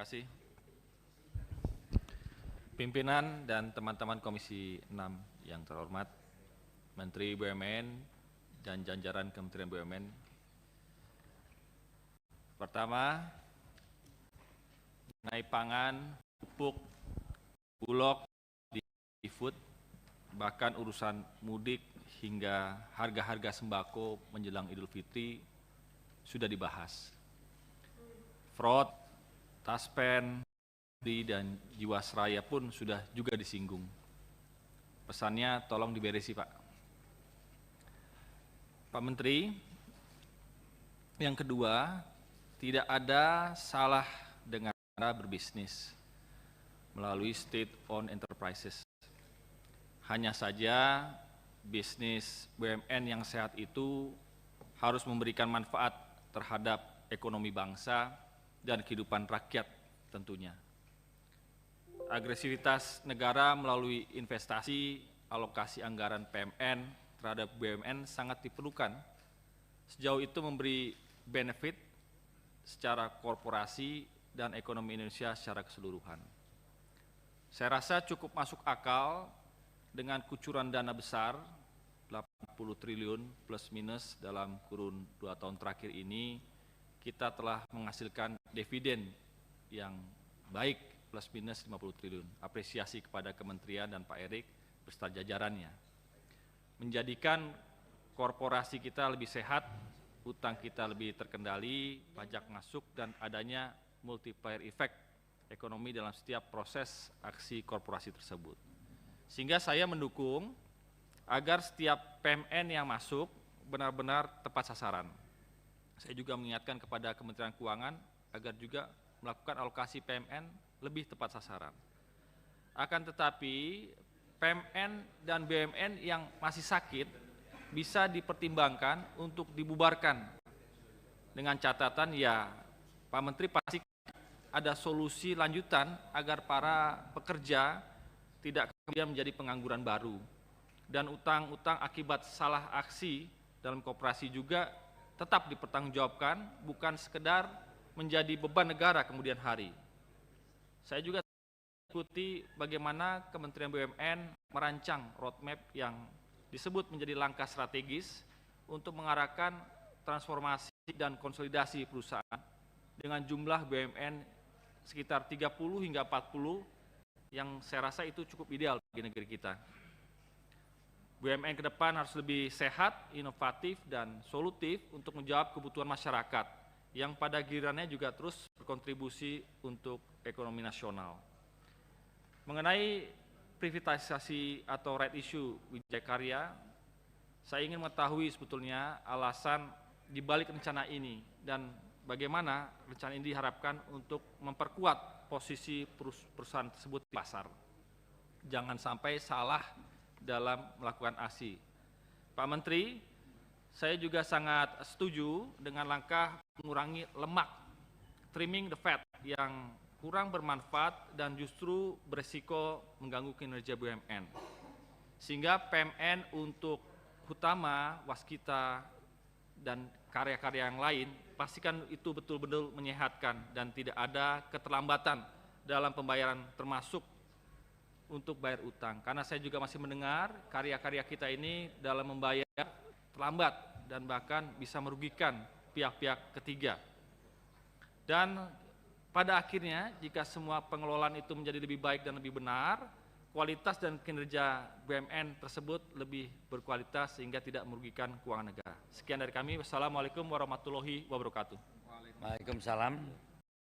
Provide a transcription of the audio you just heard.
kasih. Pimpinan dan teman-teman Komisi 6 yang terhormat, Menteri BUMN dan jajaran Kementerian BUMN. Pertama, mengenai pangan, pupuk, bulog, di food, bahkan urusan mudik hingga harga-harga sembako menjelang Idul Fitri sudah dibahas. Fraud, taspen, dan jiwasraya pun sudah juga disinggung. Pesannya tolong diberesi, Pak. Pak Menteri, yang kedua, tidak ada salah dengan cara berbisnis melalui state-owned enterprises. Hanya saja bisnis BUMN yang sehat itu harus memberikan manfaat terhadap ekonomi bangsa dan kehidupan rakyat tentunya. Agresivitas negara melalui investasi, alokasi anggaran PMN terhadap BUMN sangat diperlukan. Sejauh itu memberi benefit secara korporasi dan ekonomi Indonesia secara keseluruhan. Saya rasa cukup masuk akal dengan kucuran dana besar, 80 triliun plus minus dalam kurun 2 tahun terakhir ini, kita telah menghasilkan dividen yang baik plus minus 50 triliun. Apresiasi kepada Kementerian dan Pak Erik beserta jajarannya. Menjadikan korporasi kita lebih sehat, utang kita lebih terkendali, pajak masuk, dan adanya multiplier effect ekonomi dalam setiap proses aksi korporasi tersebut. Sehingga saya mendukung agar setiap PMN yang masuk benar-benar tepat sasaran. Saya juga mengingatkan kepada Kementerian Keuangan agar juga melakukan alokasi PMN lebih tepat sasaran. Akan tetapi PMN dan BUMN yang masih sakit bisa dipertimbangkan untuk dibubarkan dengan catatan ya Pak Menteri pasti ada solusi lanjutan agar para pekerja tidak kemudian menjadi pengangguran baru dan utang-utang akibat salah aksi dalam koperasi juga tetap dipertanggungjawabkan, bukan sekedar menjadi beban negara kemudian hari. Saya juga ikuti bagaimana Kementerian BUMN merancang roadmap yang disebut menjadi langkah strategis untuk mengarahkan transformasi dan konsolidasi perusahaan dengan jumlah BUMN sekitar 30 hingga 40 yang saya rasa itu cukup ideal bagi negeri kita. BUMN ke depan harus lebih sehat, inovatif, dan solutif untuk menjawab kebutuhan masyarakat yang pada gilirannya juga terus berkontribusi untuk ekonomi nasional. Mengenai privatisasi atau right issue Wijaya Karya, saya ingin mengetahui sebetulnya alasan dibalik rencana ini dan bagaimana rencana ini diharapkan untuk memperkuat posisi perusahaan tersebut di pasar. Jangan sampai salah dalam melakukan aksi. Pak Menteri, saya juga sangat setuju dengan langkah mengurangi lemak, trimming the fat yang kurang bermanfaat dan justru beresiko mengganggu kinerja BUMN. Sehingga PMN untuk Hutama, Waskita, dan karya-karya yang lain, pastikan itu betul-betul menyehatkan dan tidak ada keterlambatan dalam pembayaran termasuk untuk bayar utang. Karena saya juga masih mendengar karya-karya kita ini dalam membayar terlambat dan bahkan bisa merugikan pihak-pihak ketiga. Dan pada akhirnya jika semua pengelolaan itu menjadi lebih baik dan lebih benar, kualitas dan kinerja BUMN tersebut lebih berkualitas sehingga tidak merugikan keuangan negara. Sekian dari kami. Wassalamualaikum warahmatullahi wabarakatuh. Waalaikumsalam.